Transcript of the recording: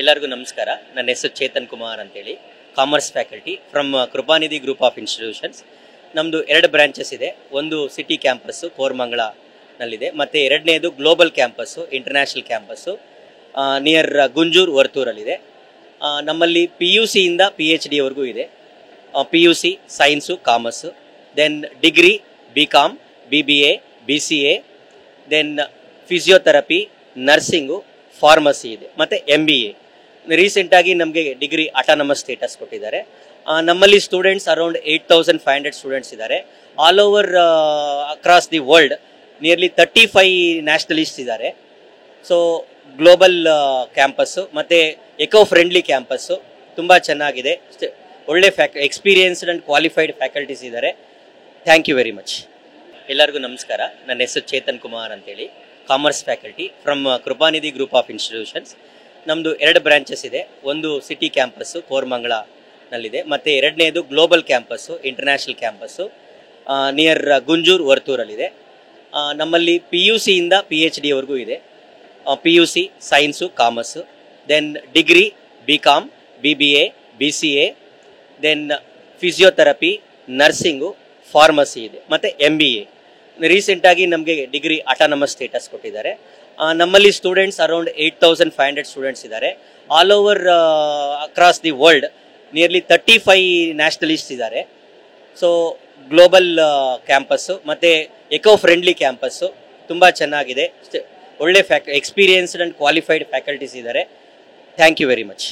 ಎಲ್ಲರಿಗೂ ನಮಸ್ಕಾರ. ನನ್ನ ಹೆಸರು ಚೇತನ್ ಕುಮಾರ್ ಅಂತೇಳಿ, commerce faculty from Krupanidhi group of institutions. ನಮ್ಮದು 2 ಬ್ರಾಂಚಸ್ ಇದೆ. ಒಂದು ಸಿಟಿ ಕ್ಯಾಂಪಸ್ಸು ಕೋರಮಂಗಲನಲ್ಲಿದೆ, ಮತ್ತು ಎರಡನೇದು global campus, international campus near Gunjur ವರ್ತೂರಲ್ಲಿದೆ. ನಮ್ಮಲ್ಲಿ PUC ಇಂದ PhD ವರೆಗೂ ಇದೆ. PUC science, commerce, then degree BCom, BBA, BCA, then physiotherapy, nursing, pharmacy ಇದೆ, ಮತ್ತು MBA. ರೀಸೆಂಟಾಗಿ ನಮಗೆ ಡಿಗ್ರಿ ಅಟಾನಮಸ್ ಸ್ಟೇಟಸ್ ಕೊಟ್ಟಿದ್ದಾರೆ. ನಮ್ಮಲ್ಲಿ ಸ್ಟೂಡೆಂಟ್ಸ್ ಅರೌಂಡ್ 8500 ಸ್ಟೂಡೆಂಟ್ಸ್ ಇದ್ದಾರೆ. All over across the world nearly 35 nationalist ಇದ್ದಾರೆ. ಸೊ ಗ್ಲೋಬಲ್ ಕ್ಯಾಂಪಸ್ಸು ಮತ್ತು ಎಕೋ ಫ್ರೆಂಡ್ಲಿ ಕ್ಯಾಂಪಸ್ಸು ತುಂಬ ಚೆನ್ನಾಗಿದೆ. ಒಳ್ಳೆ ಎಕ್ಸ್ಪೀರಿಯನ್ಸ್ಡ್ ಆ್ಯಂಡ್ ಕ್ವಾಲಿಫೈಡ್ ಫ್ಯಾಕಲ್ಟೀಸ್ ಇದ್ದಾರೆ. Thank you very much. ಎಲ್ಲರಿಗೂ ನಮಸ್ಕಾರ. ನನ್ನ ಹೆಸರು ಚೇತನ್ ಕುಮಾರ್ ಅಂತೇಳಿ, commerce faculty from Krupanidhi group of institutions. ನಮ್ಮದು 2 ಬ್ರಾಂಚಸ್ ಇದೆ. ಒಂದು ಸಿಟಿ ಕ್ಯಾಂಪಸ್ಸು ಕೋರಮಂಗಲನಲ್ಲಿದೆ, ಮತ್ತು ಎರಡನೇದು global campus, international campus near Gunjur ವರ್ತೂರಲ್ಲಿದೆ. ನಮ್ಮಲ್ಲಿ PUC ಇಂದ PhD ವರೆಗೂ ಇದೆ. PUC science, commerce, then degree BCom, BBA, BCA, then physiotherapy, nursing, pharmacy ಇದೆ, ಮತ್ತು MBA. ರೀಸೆಂಟಾಗಿ ನಮಗೆ ಡಿಗ್ರಿ ಅಟಾನಮಸ್ ಸ್ಟೇಟಸ್ ಕೊಟ್ಟಿದ್ದಾರೆ. ನಮ್ಮಲ್ಲಿ ಸ್ಟೂಡೆಂಟ್ಸ್ ಅರೌಂಡ್ 8500 ಸ್ಟೂಡೆಂಟ್ಸ್ ಇದ್ದಾರೆ. All over across the world nearly 35 nationalist ಇದ್ದಾರೆ. ಸೊ ಗ್ಲೋಬಲ್ ಕ್ಯಾಂಪಸ್ಸು ಮತ್ತು ಎಕೋ ಫ್ರೆಂಡ್ಲಿ ಕ್ಯಾಂಪಸ್ಸು ತುಂಬ ಚೆನ್ನಾಗಿದೆ. ಒಳ್ಳೆ ಎಕ್ಸ್ಪೀರಿಯನ್ಸ್ಡ್ ಆ್ಯಂಡ್ ಕ್ವಾಲಿಫೈಡ್ ಫ್ಯಾಕಲ್ಟೀಸ್ ಇದ್ದಾರೆ. Thank you very much.